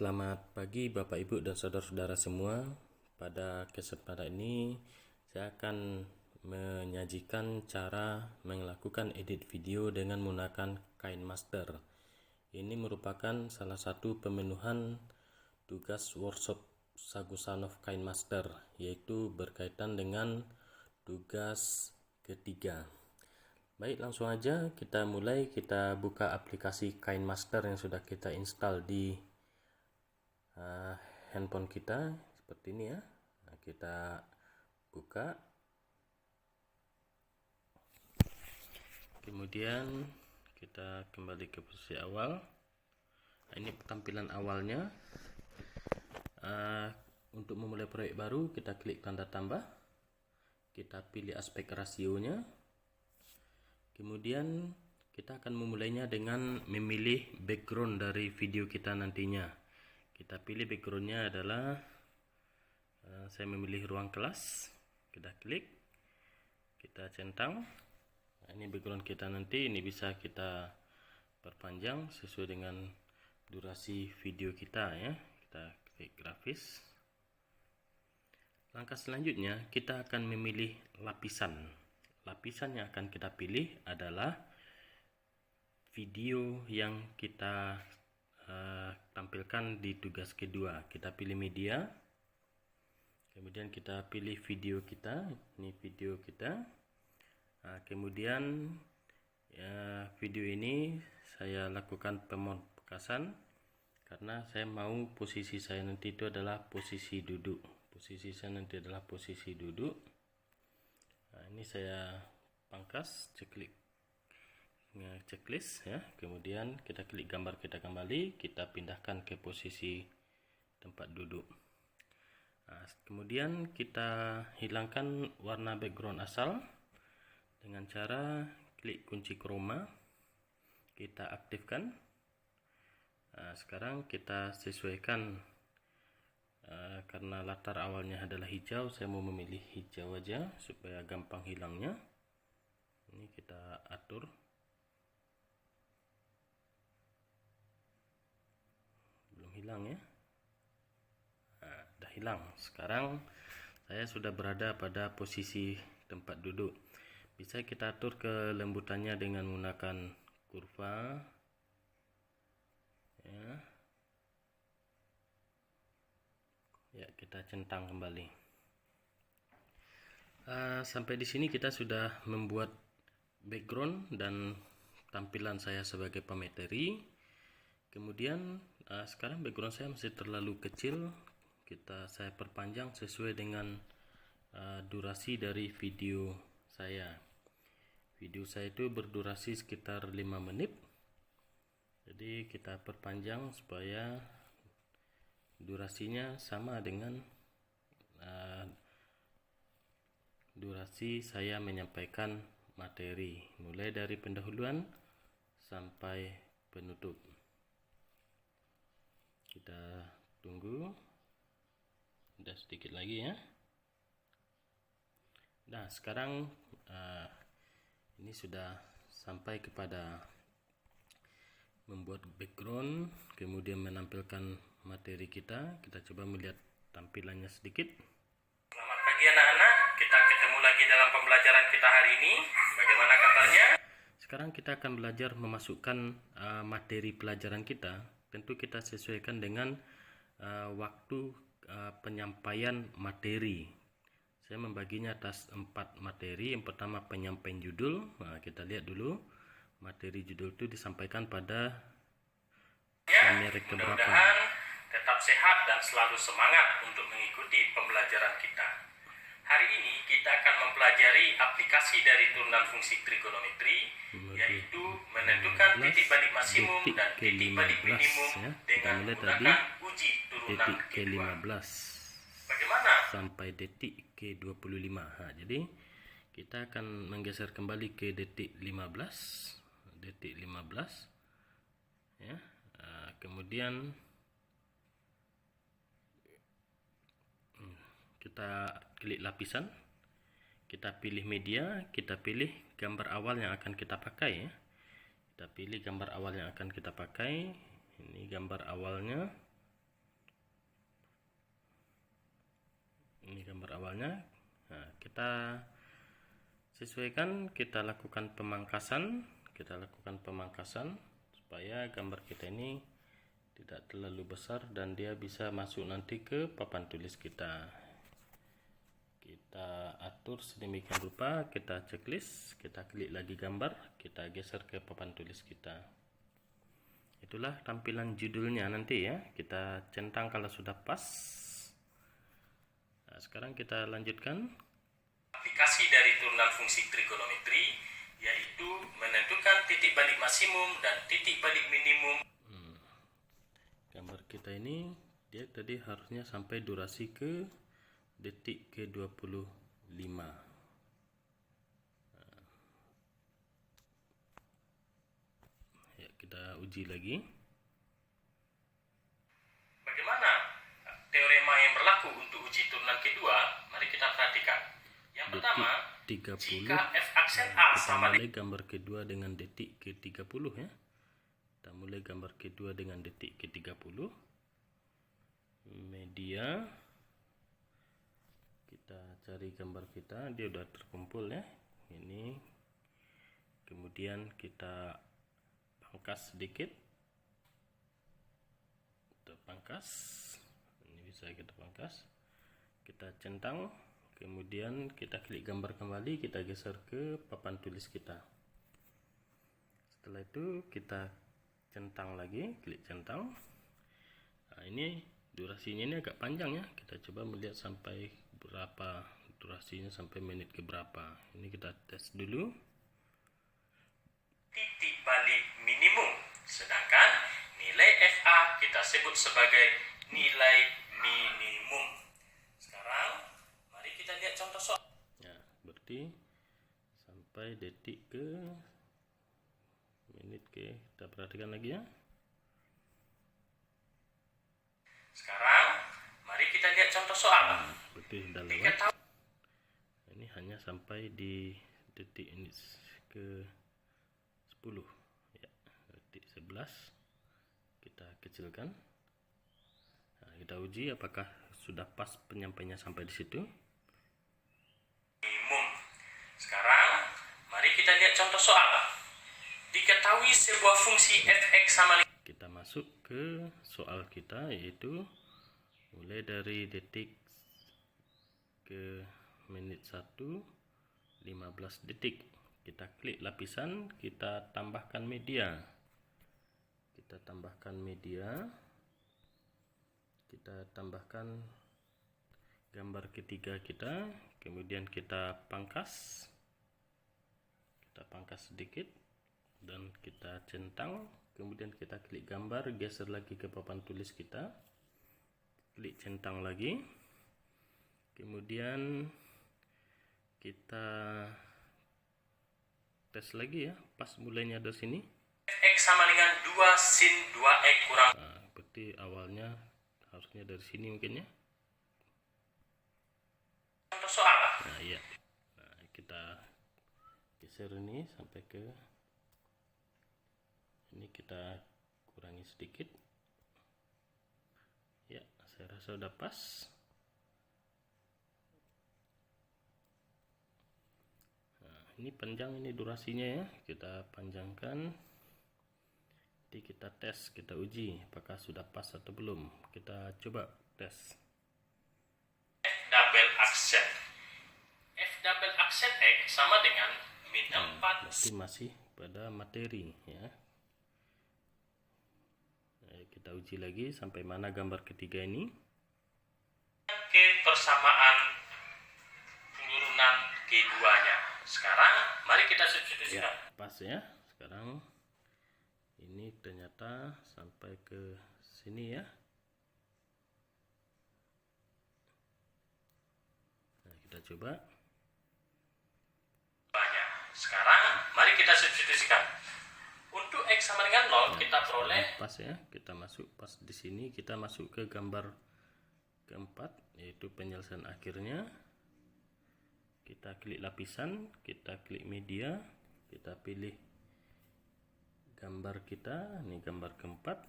Selamat pagi Bapak Ibu dan saudara-saudara semua. Pada kesempatan ini saya akan menyajikan cara melakukan edit video dengan menggunakan KineMaster. Ini merupakan salah satu pemenuhan tugas workshop Sagusanov KineMaster, yaitu berkaitan dengan tugas ketiga. Baik, langsung aja kita mulai. Kita buka aplikasi KineMaster yang sudah kita install di handphone kita seperti ini ya. Nah, kita buka, kemudian kita kembali ke posisi awal. Nah, ini tampilan awalnya. Untuk memulai proyek baru, kita klik tanda tambah, kita pilih aspek rasionya, kemudian kita akan memulainya dengan memilih background dari video kita nantinya. Kita pilih backgroundnya adalah saya memilih ruang kelas. Kita klik, kita centang. Nah, ini background kita nanti. Ini bisa kita perpanjang sesuai dengan durasi video kita ya. Kita klik grafis. Langkah selanjutnya kita akan memilih lapisan. Lapisan yang akan kita pilih adalah video yang kita tampilkan di tugas kedua. Kita pilih media, kemudian kita pilih video kita. Ini video kita. Nah, kemudian video ini saya lakukan pemangkasan karena saya mau posisi saya nanti itu adalah posisi duduk. Posisi saya nanti adalah posisi duduk. Nah, ini saya pangkas, checklist ya. Kemudian kita klik gambar kita kembali, kita pindahkan ke posisi tempat duduk. Nah, kemudian kita hilangkan warna background asal dengan cara klik kunci chroma, kita aktifkan. Nah, sekarang kita sesuaikan, karena latar awalnya adalah hijau, saya mau memilih hijau aja supaya gampang hilangnya. Ini kita atur. Hilang ya. Nah, udah hilang. Sekarang saya sudah berada pada posisi tempat duduk. Bisa kita atur kelembutannya dengan menggunakan kurva ya. Ya, kita centang kembali. Sampai di sini kita sudah membuat background dan tampilan saya sebagai pemateri. Kemudian sekarang background saya masih terlalu kecil. Saya perpanjang sesuai dengan durasi dari video saya. Video saya itu berdurasi sekitar 5 menit. Jadi kita perpanjang supaya durasinya sama dengan durasi saya menyampaikan materi, mulai dari pendahuluan sampai penutup. Kita tunggu, udah sedikit lagi ya. Nah, sekarang ini sudah sampai kepada membuat background, kemudian menampilkan materi kita. Kita coba melihat tampilannya sedikit. Selamat pagi anak-anak, kita ketemu lagi dalam pembelajaran kita hari ini. Bagaimana kabarnya? Sekarang kita akan belajar memasukkan materi pelajaran kita. Tentu kita sesuaikan dengan waktu penyampaian materi. Saya membaginya atas 4 materi. Yang pertama penyampaian judul. Nah, kita lihat dulu. Materi judul itu disampaikan pada merek keberapa. Mudah-mudahan tetap sehat dan selalu semangat untuk mengikuti pembelajaran kita. Hari ini kita akan mempelajari aplikasi dari turunan fungsi trigonometri, yaitu menentukan titik balik maksimum dan titik balik minimum dengan menggunakan uji turunan ke-15 sampai detik ke-25. Nah, jadi kita akan menggeser kembali ke detik 15 ya. Kemudian kita klik lapisan, kita pilih media, kita pilih gambar awal yang akan kita pakai ya. Kita pilih gambar awal yang akan kita pakai. Ini gambar awalnya. Ini gambar awalnya. Nah, kita sesuaikan, kita lakukan pemangkasan supaya gambar kita ini tidak terlalu besar dan dia bisa masuk nanti ke papan tulis kita. Kita atur sedemikian rupa, kita checklist, kita klik lagi gambar, kita geser ke papan tulis kita. Itulah tampilan judulnya nanti ya, kita centang kalau sudah pas. Nah, sekarang kita lanjutkan. Aplikasi dari turunan fungsi trigonometri yaitu menentukan titik balik maksimum dan titik balik minimum. Gambar kita ini dia tadi harusnya sampai durasi ke detik ke 25. Ya, kita uji lagi. Bagaimana teorema yang berlaku untuk uji turunan kedua? Mari kita perhatikan. Yang pertama, 30, jika f aksen A sama mulai gambar kedua dengan detik ke 30 ya. Kita mulai gambar kedua dengan detik ke 30. Media, kita cari gambar kita, dia udah terkumpul ya. Ini kemudian kita pangkas sedikit, kita pangkas, ini bisa kita pangkas, kita centang, kemudian kita klik gambar kembali, kita geser ke papan tulis kita. Setelah itu kita centang lagi, klik centang. Nah, ini durasinya ini agak panjang ya, kita coba melihat sampai berapa durasinya, sampai menit ke berapa. Ini kita tes dulu. Titik balik minimum, sedangkan nilai FA kita sebut sebagai nilai minimum. Sekarang mari kita lihat contoh soal. Ya, berarti sampai detik ke menit ke, kita perhatikan lagi ya. Sekarang mari kita lihat contoh soal. Berarti sudah lewat. Ini hanya sampai di detik ini ke 10 ya, detik 11. Kita kecilkan. Nah, kita uji apakah sudah pas penyampainya sampai di situ. Minimum. Sekarang mari kita lihat contoh soal. Diketahui sebuah fungsi fx sama, kita masuk ke soal kita, yaitu mulai dari detik ke menit 1 15 detik. Kita klik lapisan, kita tambahkan media, kita tambahkan gambar ketiga kita, kemudian kita pangkas sedikit dan kita centang, kemudian kita klik gambar, geser lagi ke papan tulis kita, klik centang lagi, kemudian kita tes lagi ya, pas mulainya dari sini x sama dengan 2 sin 2x kurang. Nah, berarti awalnya harusnya dari sini mungkin ya. Contoh soal. Nah, iya. Nah, kita geser ini sampai ke ini, kita kurangi sedikit ya, saya rasa udah pas. Nah, ini panjang ini durasinya ya, kita panjangkan. Jadi kita tes, kita uji apakah sudah pas atau belum. Kita coba tes. F double aksen X sama dengan min 4. Berarti masih pada materi ya. Kita uji lagi sampai mana gambar ketiga ini. Ke persamaan turunan keduanya. Sekarang mari kita substitusikan. Ya, pas ya. Sekarang ini ternyata sampai ke sini ya. Nah, kita coba. Sekarang mari kita substitusikan. Untuk X sama dengan 0 kita peroleh pas ya, kita masuk pas di sini, kita masuk ke gambar keempat yaitu penyelesaian akhirnya. Kita klik lapisan, kita klik media, kita pilih gambar kita, ini gambar keempat,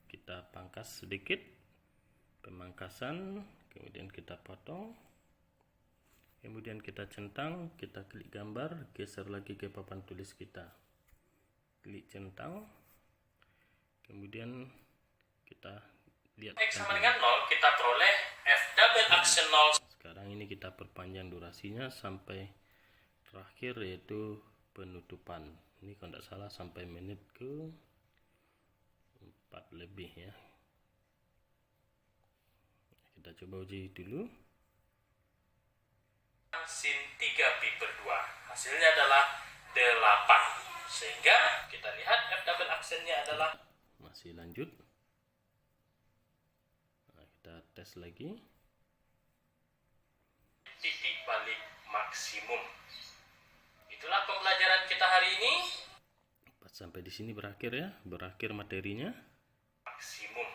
kita pangkas sedikit, pemangkasan, kemudian kita potong, Kemudian kita centang, kita klik gambar, geser lagi ke papan tulis kita. Klik centang. Kemudian kita lihat X sama dengan 0, kita peroleh F double action 0. Sekarang ini kita perpanjang durasinya sampai terakhir, yaitu penutupan. Ini kalau tidak salah sampai menit ke 4 lebih ya. Kita coba uji dulu. Sin 3pi/2 hasilnya adalah 8, sehingga kita lihat F double actionnya adalah masih lanjut. Nah, kita tes lagi. Titik balik maksimum. Itulah pembelajaran kita hari ini. Sampai di sini berakhir ya, berakhir materinya. Maksimum.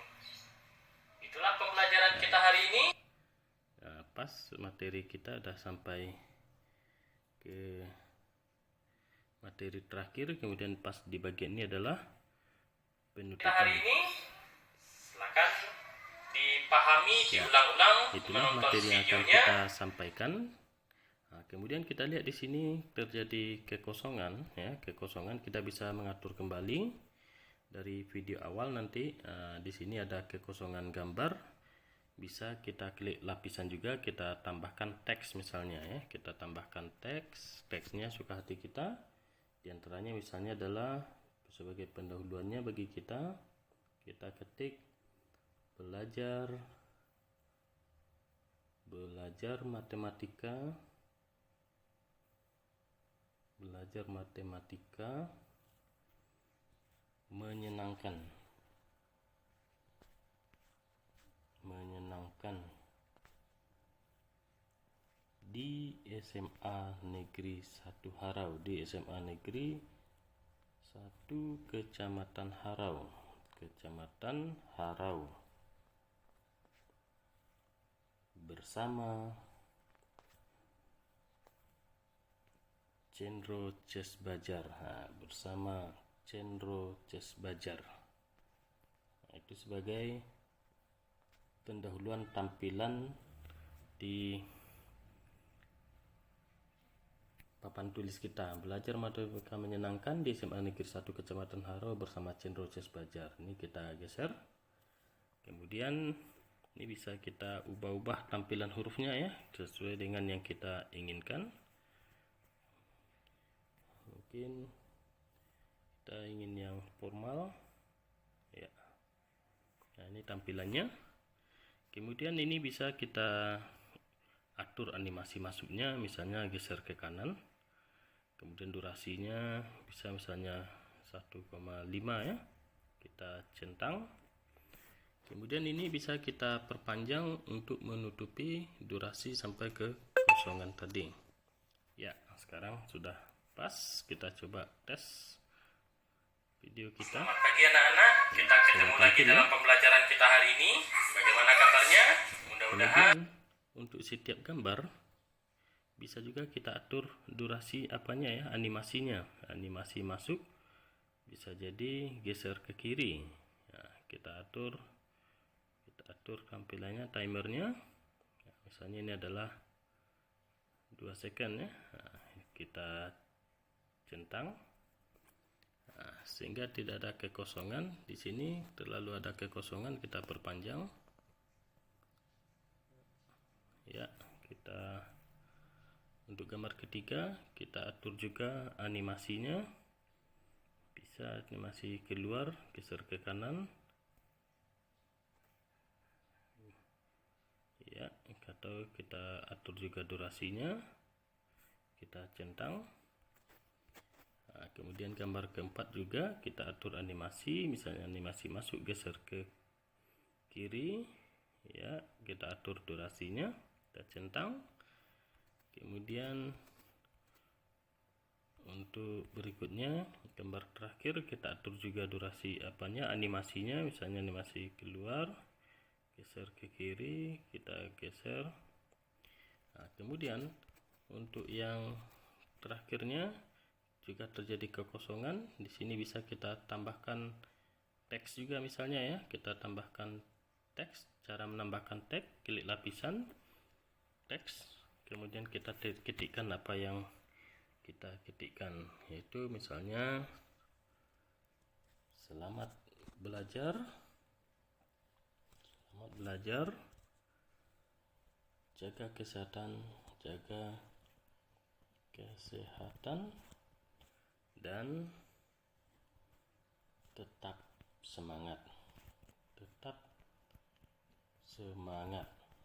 Itulah pembelajaran kita hari ini. Nah, pas materi kita udah sampai ke materi terakhir, kemudian pas di bagian ini adalah penutupan. Kita hari ini silakan dipahami, diulang-ulang, Itulah menonton materi yang akan videonya. kita sampaikan. Nah, kemudian kita lihat di sini terjadi kekosongan ya, kekosongan kita bisa mengatur kembali dari video awal nanti. Di sini ada kekosongan gambar. Bisa kita klik lapisan juga, kita tambahkan teks misalnya ya, kita tambahkan teks, teksnya suka hati kita. Di antaranya misalnya adalah sebagai pendahuluannya bagi kita ketik belajar matematika menyenangkan di SMA Negeri 1 Harau, di SMA Negeri 1 Kecamatan Harau, bersama Cendro Cesbajar. Bersama Cendro Cesbajar. Itu sebagai pendahuluan tampilan di papan tulis kita. Belajar matematika menyenangkan di SMA Negeri 1 Kecamatan Harau bersama Cendro Cesbajar. Ini kita geser. Kemudian ini bisa kita ubah-ubah tampilan hurufnya ya, sesuai dengan yang kita inginkan. Mungkin kita ingin yang formal ya. Nah, ini tampilannya. Kemudian ini bisa kita atur animasi masuknya, misalnya geser ke kanan. Kemudian durasinya bisa misalnya 1,5 ya. Kita centang. Kemudian ini bisa kita perpanjang untuk menutupi durasi sampai ke kosongan tadi. Ya, sekarang sudah pas. Kita coba tes video kita. Selamat pagi anak-anak, kita ketemu lagi dalam pembelajaran kita hari ini. Bagaimana kabarnya? Mudah-mudahan. Untuk setiap gambar bisa juga kita atur durasi apanya ya, animasinya. Animasi masuk bisa jadi geser ke kiri. Nah, kita atur tampilannya, timernya. Nah, misalnya ini adalah 2 second ya. Nah, kita centang. Nah, sehingga tidak ada kekosongan. Di sini terlalu ada kekosongan, kita perpanjang. Ya, kita untuk gambar ketiga kita atur juga animasinya. Bisa animasi keluar, geser ke kanan. Ya, atau kita atur juga durasinya. Kita centang. Nah, kemudian gambar keempat juga kita atur animasi, misalnya animasi masuk geser ke kiri. Ya, kita atur durasinya, kita centang. Kemudian untuk berikutnya gambar terakhir kita atur juga durasi apanya, animasinya, misalnya animasi keluar, geser ke kiri, kita geser. Nah, kemudian untuk yang terakhirnya juga terjadi kekosongan. Di sini bisa kita tambahkan teks juga misalnya ya, kita tambahkan teks. Cara menambahkan teks, klik lapisan teks, kemudian kita ketikkan apa yang kita ketikkan, yaitu misalnya selamat belajar, jaga kesehatan, dan tetap semangat.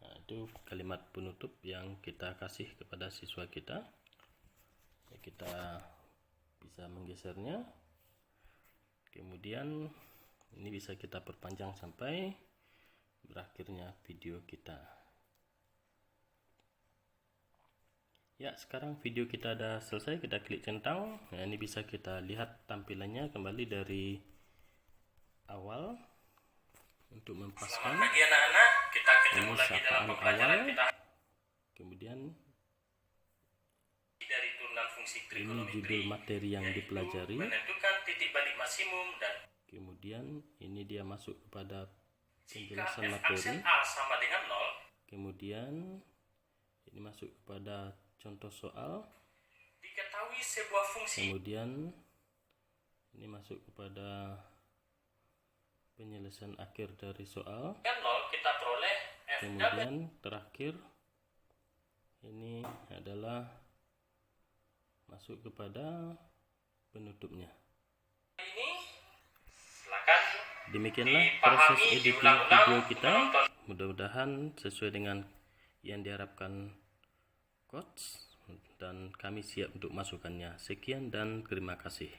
Nah, itu kalimat penutup yang kita kasih kepada siswa kita. Ya, kita bisa menggesernya. Kemudian ini bisa kita perpanjang sampai berakhirnya video kita. Ya, sekarang video kita sudah selesai. Kita klik centang. Nah, ini bisa kita lihat tampilannya kembali dari awal. Untuk mempaskan, Selamat pagi anak-anak, kita ketemu ini lagi dalam sapaan pembelajaran awal. kita Kemudian dari turunan fungsi ini trigonometri, judul materi yang yaitu dipelajari. menentukan titik balik maksimum dan Kemudian ini dia masuk kepada jika penjelasan f materi. aksen A sama dengan 0, Kemudian ini masuk kepada contoh soal. diketahui sebuah fungsi Kemudian ini masuk kepada penyelesaian akhir dari soal. dengan 0, kita peroleh f double. Kemudian terakhir ini adalah masuk kepada penutupnya. Ini silakan Demikianlah dipahami, proses editing diulang-ulang, video kita. menonton. Mudah-mudahan sesuai dengan yang diharapkan coach, dan kami siap untuk masukannya. Sekian dan terima kasih.